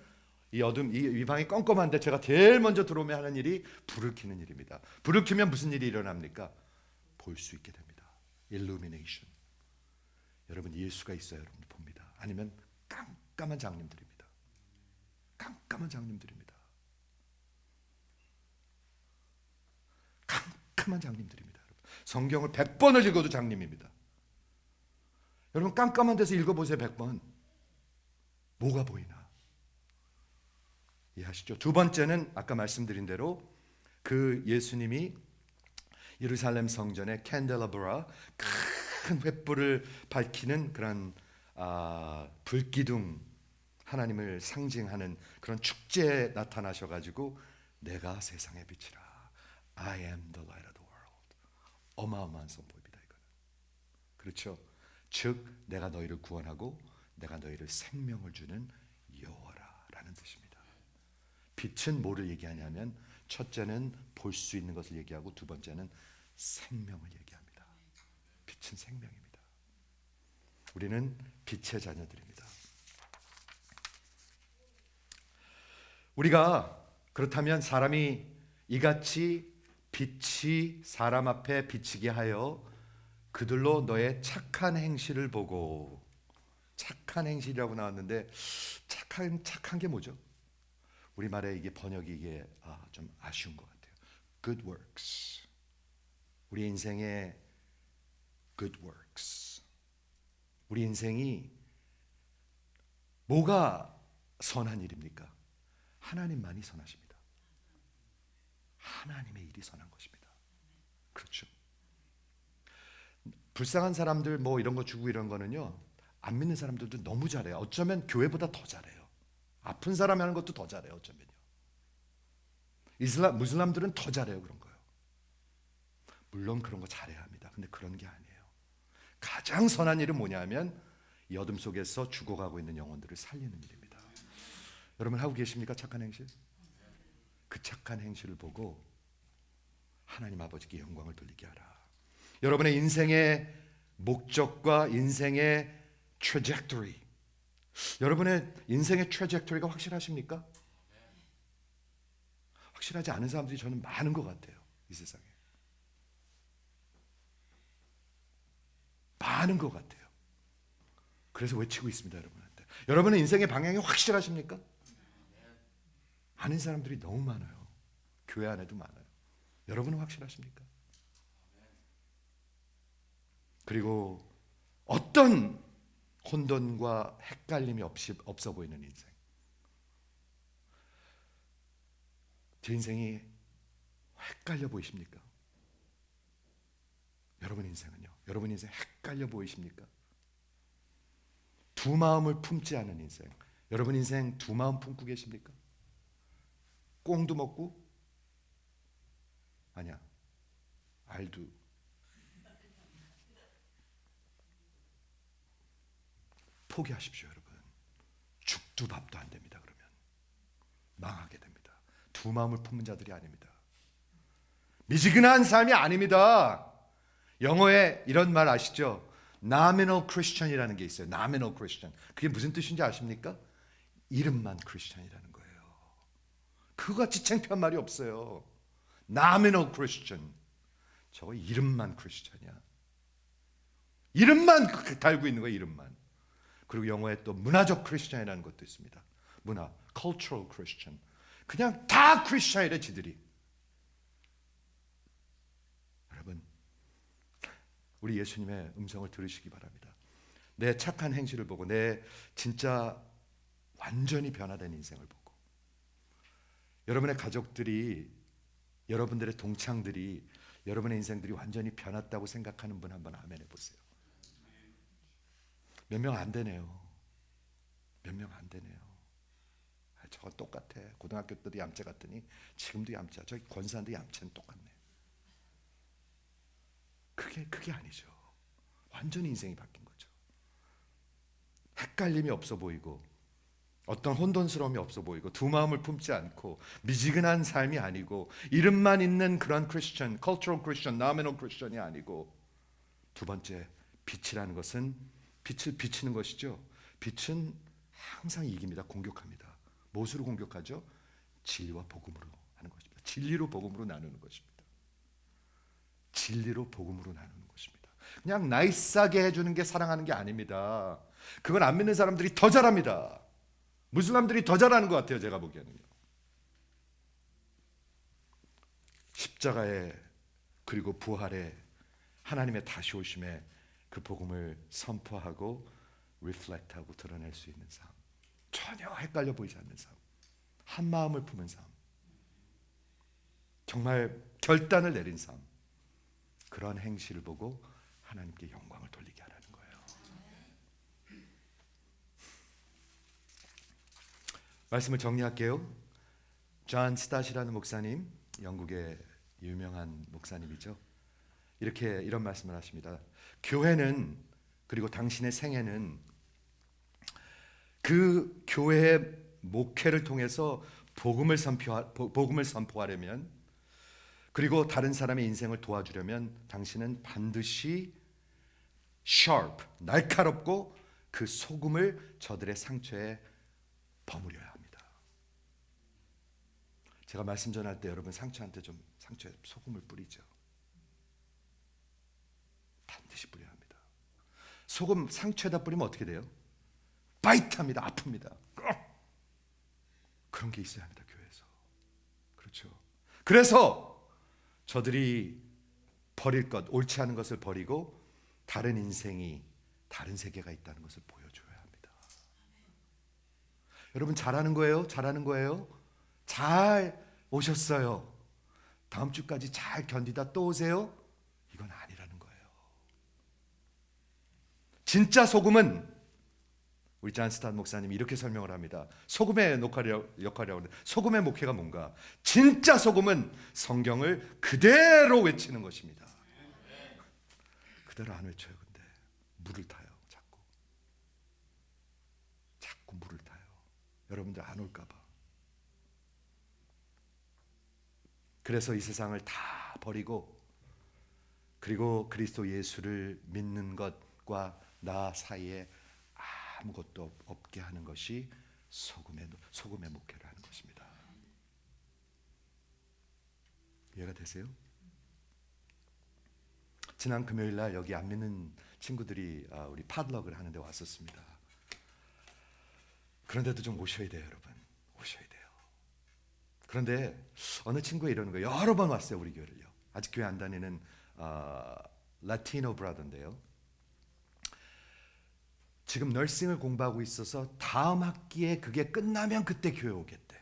이 어둠, 이 방이 껌껌한데 제가 제일 먼저 들어오면 하는 일이 불을 켜는 일입니다. 불을 켜면 무슨 일이 일어납니까? 볼 수 있게 됩니다. illumination. 여러분, 예수가 있어야 여러분 봅니다. 아니면 깜깜한 장님들입니다. 깜깜한 장님들입니다. 깜깜한 장님들입니다. 성경을 100번을 읽어도 장님입니다. 여러분, 깜깜한 데서 읽어보세요. 100번. 뭐가 보이나? 이해하시죠? 두 번째는 아까 말씀드린 대로 그 예수님이 예루살렘 성전의 캔델라브라, 큰 횃불을 밝히는 그런 불기둥, 하나님을 상징하는 그런 축제에 나타나셔가지고 내가 세상의 빛이라, I am the light of the world. 어마어마한 선포입니다. 이거는. 그렇죠? 즉 내가 너희를 구원하고 내가 너희를 생명을 주는 여호와라라는 뜻입니다. 빛은 뭐를 얘기하냐면 첫째는 볼 수 있는 것을 얘기하고 두 번째는 생명을 얘기합니다. 빛은 생명입니다. 우리는 빛의 자녀들입니다. 우리가 그렇다면 사람이 이같이 빛이 사람 앞에 비치게 하여 그들로 너의 착한 행실을 보고, 착한 행실이라고 나왔는데 착한 게 뭐죠? 우리말에 이게 번역이 이게 좀 아쉬운 것 같아요. Good works. 우리 인생의 good works. 우리 인생이 뭐가 선한 일입니까? 하나님만이 선하십니다. 하나님의 일이 선한 것입니다. 그렇죠? 불쌍한 사람들 뭐 이런 거 주고 이런 거는요, 안 믿는 사람들도 너무 잘해요. 어쩌면 교회보다 더 잘해요. 아픈 사람이 하는 것도 더 잘해요. 어쩌면요. 무슬람들은 더 잘해요. 그런 거요. 물론 그런 거 잘해야 합니다. 근데 그런 게 아니에요. 가장 선한 일은 뭐냐면 이 어둠 속에서 죽어가고 있는 영혼들을 살리는 일입니다. 여러분 하고 계십니까? 착한 행실? 그 착한 행실을 보고 하나님 아버지께 영광을 돌리게 하라. 여러분의 인생의 목적과 인생의 trajectory, 여러분의 인생의 트래젝토리가 확실하십니까? 확실하지 않은 사람들이 저는 많은 것 같아요. 이 세상에 많은 것 같아요. 그래서 외치고 있습니다. 여러분한테. 여러분의 인생의 방향이 확실하십니까? 아는 사람들이 너무 많아요. 교회 안에도 많아요. 여러분은 확실하십니까? 그리고 어떤 혼돈과 헷갈림이 없어 보이는 인생. 제 인생이 헷갈려 보이십니까? 여러분 인생은요? 여러분 인생 헷갈려 보이십니까? 두 마음을 품지 않은 인생. 여러분 인생 두 마음 품고 계십니까? 꽁도 먹고 아니야, 알도. 포기하십시오. 여러분, 죽도 밥도 안 됩니다. 그러면 망하게 됩니다. 두 마음을 품는 자들이 아닙니다. 미지근한 삶이 아닙니다. 영어에 이런 말 아시죠? Nominal Christian이라는 게 있어요. Nominal Christian. 그게 무슨 뜻인지 아십니까? 이름만 크리스천이라는 거예요. 그거같이 창피한 말이 없어요. nominal Christian. 저거 이름만 크리스천이야. 이름만 달고 있는 거예요. 이름만. 그리고 영어에 또 문화적 크리스천이라는 것도 있습니다. 문화, cultural Christian. 그냥 다 크리스천이래 지들이. 여러분, 우리 예수님의 음성을 들으시기 바랍니다. 내 착한 행실을 보고 내 진짜 완전히 변화된 인생을 보고 여러분의 가족들이, 여러분들의 동창들이, 여러분의 인생들이 완전히 변했다고 생각하는 분 한번 아멘 해보세요. 몇 명 안 되네요. 몇 명 안 되네요. 저거 똑같아. 고등학교 때도 얌체 같더니 지금도 얌체야. 저기 권사인데 얌체는 똑같네. 그게 아니죠. 완전히 인생이 바뀐 거죠. 헷갈림이 없어 보이고 어떤 혼돈스러움이 없어 보이고 두 마음을 품지 않고 미지근한 삶이 아니고 이름만 있는 그런 크리스천, cultural Christian, nominal Christian이 아니고 두 번째, 빛이라는 것은 빛을 비치는 것이죠. 빛은 항상 이깁니다. 공격합니다. 무엇으로 공격하죠? 진리와 복음으로 하는 것입니다. 진리로 복음으로 나누는 것입니다. 진리로 복음으로 나누는 것입니다. 그냥 나이스하게 해주는 게 사랑하는 게 아닙니다. 그건 안 믿는 사람들이 더 잘합니다. 무슬람들이 더 잘하는 것 같아요. 제가 보기에는요. 십자가에 그리고 부활에 하나님의 다시 오심에 그 복음을 선포하고 리플렉트하고 드러낼 수 있는 삶, 전혀 헷갈려 보이지 않는 삶, 한 마음을 품은 삶, 정말 결단을 내린 삶, 그런 행실을 보고 하나님께 영광을 돌리게 하라는 거예요. 말씀을 정리할게요. 존 스타시라는 목사님, 영국의 유명한 목사님이죠. 이런 말씀을 하십니다. 교회는, 그리고 당신의 생애는 그 교회의 목회를 통해서 복음을 선포하려면, 그리고 다른 사람의 인생을 도와주려면 당신은 반드시 날카롭고 그 소금을 저들의 상처에 버무려야 합니다. 제가 말씀 전할 때 여러분 상처에 소금을 뿌리죠. 반드시 뿌려야 합니다. 소금 상처에다 뿌리면 어떻게 돼요? 바이트합니다. 아픕니다. 그런 게 있어야 합니다. 교회에서. 그렇죠. 그래서 저들이 버릴 것, 옳지 않은 것을 버리고 다른 인생이, 다른 세계가 있다는 것을 보여줘야 합니다. 여러분 잘하는 거예요? 잘하는 거예요? 잘 오셨어요. 다음 주까지 잘 견디다 또 오세요? 이건 아니라는 거예요. 진짜 소금은, 우리 존 스타트 목사님이 이렇게 설명을 합니다. 소금의 역할이라고 하는데, 소금의 목회가 뭔가? 진짜 소금은 성경을 그대로 외치는 것입니다. 그대로 안 외쳐요. 근데 물을 타요. 자꾸 물을 타요. 여러분들 안 올까 봐. 그래서 이 세상을 다 버리고, 그리고 그리스도 예수를 믿는 것과 나 사이에 아무것도 없게 하는 것이 소금의 목회를 하는 것입니다. 이해가 되세요? 지난 금요일 날 여기 안 믿는 친구들이 우리 팟럭을 하는데 왔었습니다. 그런데도 좀 오셔야 돼요, 여러분. 오셔야 돼요. 그런데 어느 친구가 이러는 거예요. 여러 번 왔어요, 우리 교회를요. 아직 교회 안 다니는 라티노 브라더인데요. 지금 널싱을 공부하고 있어서 다음 학기에 그게 끝나면 그때 교회 오겠대.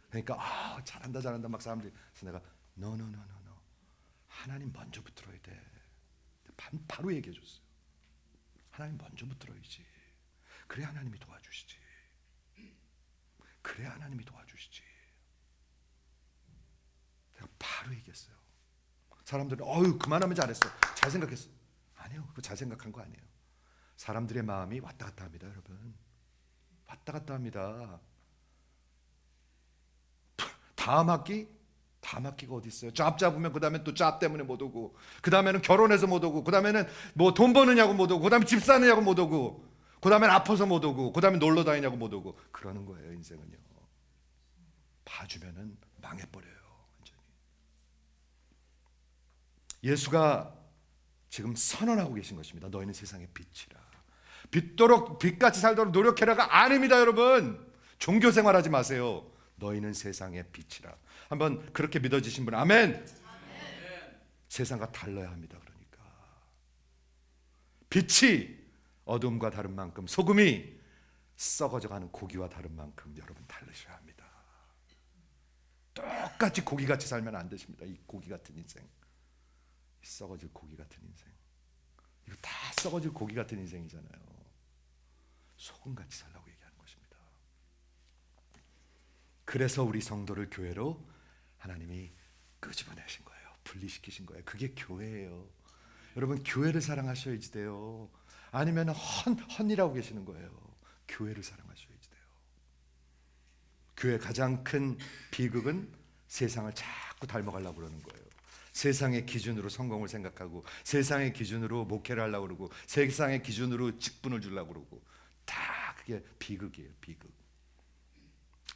그러니까 잘한다 막 사람들이. 그래서 내가 no. 하나님 먼저 붙들어야 돼. 바로 얘기해 줬어요. 하나님 먼저 붙들어야지. 그래야 하나님이 도와주시지. 그래야 하나님이 도와주시지. 내가 바로 얘기했어요. 사람들은 그만하면 잘했어. 잘 생각했어. 아니요. 그거 잘 생각한 거 아니에요. 사람들의 마음이 왔다 갔다 합니다, 여러분. 왔다 갔다 합니다. 다음 학기가 어디 있어요? 잡 잡으면 그 다음에 또 잡 때문에 못 오고, 그 다음에는 결혼해서 못 오고, 그 다음에는 뭐 돈 버느냐고 못 오고, 그 다음에 집 사느냐고 못 오고, 그 다음엔 아파서 못 오고, 그 다음에 놀러 다니냐고 못 오고, 그러는 거예요. 인생은요. 봐주면은 망해버려요. 완전히. 예수가 지금 선언하고 계신 것입니다. 너희는 세상의 빛이라. 빛도록 빛같이 살도록 노력해라가 아닙니다. 여러분, 종교 생활하지 마세요. 너희는 세상의 빛이라. 한번 그렇게 믿어지신 분 아멘. 아멘. 세상과 달라야 합니다. 그러니까 빛이 어둠과 다른 만큼, 소금이 썩어져가는 고기와 다른 만큼 여러분 다르셔야 합니다. 똑같이 고기같이 살면 안 되십니다. 이 고기 같은 인생, 이 썩어질 고기 같은 인생, 이거 다 썩어질 고기 같은 인생이잖아요. 소금같이 살라고 얘기하는 것입니다. 그래서 우리 성도를 교회로 하나님이 끄집어내신 거예요. 분리시키신 거예요. 그게 교회예요. 여러분, 교회를 사랑하셔야지 돼요. 아니면 헛이라고 계시는 거예요. 교회를 사랑하셔야지 돼요. 교회의 가장 큰 비극은 세상을 자꾸 닮아가려고 그러는 거예요. 세상의 기준으로 성공을 생각하고, 세상의 기준으로 목회를 하려고 그러고, 세상의 기준으로 직분을 주려고 그러고, 다 그게 비극이에요. 비극.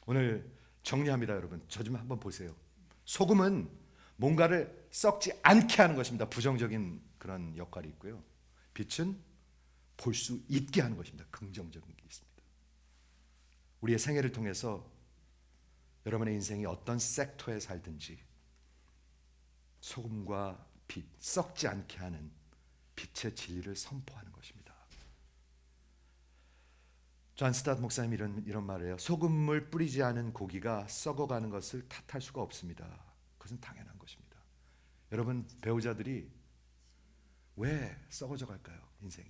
오늘 정리합니다. 여러분, 저 좀 한번 보세요. 소금은 뭔가를 썩지 않게 하는 것입니다. 부정적인 그런 역할이 있고요. 빛은 볼 수 있게 하는 것입니다. 긍정적인 게 있습니다. 우리의 생애를 통해서 여러분의 인생이 어떤 섹터에 살든지 소금과 빛, 썩지 않게 하는 빛의 진리를 선포하는 것입니다. 존 스타트 목사님이 이런 말을 해요. 소금을 뿌리지 않은 고기가 썩어가는 것을 탓할 수가 없습니다. 그것은 당연한 것입니다. 여러분, 배우자들이 왜 썩어져 갈까요? 인생이.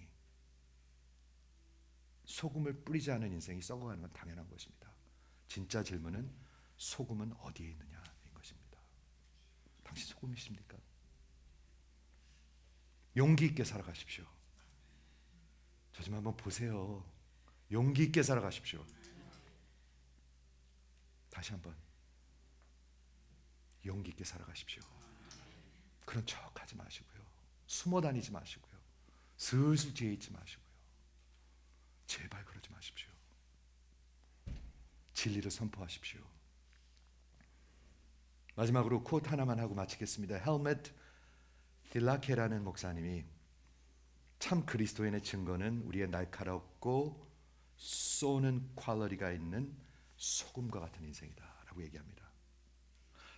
소금을 뿌리지 않은 인생이 썩어가는 건 당연한 것입니다. 진짜 질문은 소금은 어디에 있느냐인 것입니다. 당신 소금이십니까? 용기 있게 살아가십시오. 저 좀 한번 보세요. 용기 있게 살아가십시오. 다시 한번 용기 있게 살아가십시오. 그런 척하지 마시고요. 숨어 다니지 마시고요. 슬슬 뒤에 있지 마시고요. 제발 그러지 마십시오. 진리를 선포하십시오. 마지막으로 코트 하나만 하고 마치겠습니다. 헬멧 딜라케라는 목사님이 참 그리스도인의 증거는 우리의 날카롭고 쏘는 퀄리티가 있는 소금과 같은 인생이다 라고 얘기합니다.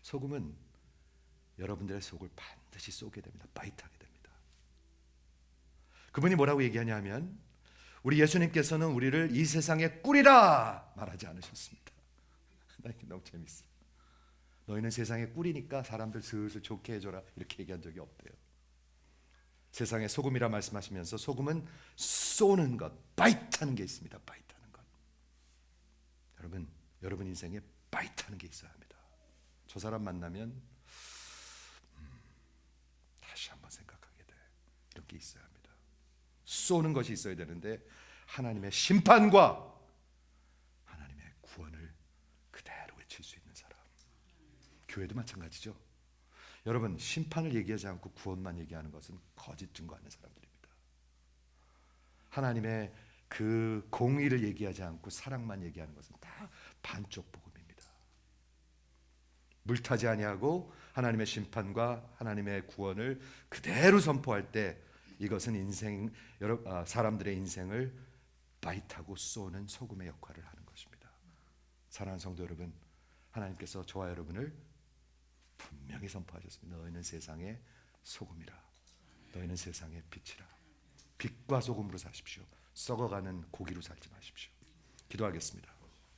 소금은 여러분들의 속을 반드시 쏘게 됩니다. 바이트하게 됩니다. 그분이 뭐라고 얘기하냐면, 우리 예수님께서는 우리를 이 세상의 꿀이라 말하지 않으셨습니다. 나 이게 너무 재밌어. 너희는 세상의 꿀이니까 사람들 슬슬 좋게 해줘라 이렇게 얘기한 적이 없대요. 세상의 소금이라 말씀하시면서 소금은 쏘는 것, 바이트하는 게 있습니다. 바이트하는 것. 여러분 인생에 바이트하는 게 있어야 합니다. 저 사람 만나면 다시 한번 생각하게 돼. 이런 게 있어야 합니다. 쏘는 것이 있어야 되는데 하나님의 심판과 하나님의 구원을 그대로 외칠 수 있는 사람. 교회도 마찬가지죠. 여러분, 심판을 얘기하지 않고 구원만 얘기하는 것은 거짓 증거하는 사람들입니다. 하나님의 그 공의를 얘기하지 않고 사랑만 얘기하는 것은 다 반쪽 복음입니다. 물타지 아니하고 하나님의 심판과 하나님의 구원을 그대로 선포할 때 이것은 사람들의 인생을 바이트하고 쏘는 소금의 역할을 하는 것입니다. 사랑하는 성도 여러분, 하나님께서 저와 여러분을 분명히 선포하셨습니다. 너희는 세상의 소금이라. 너희는 세상의 빛이라. 빛과 소금으로 사십시오. 썩어가는 고기로 살지 마십시오. 기도하겠습니다.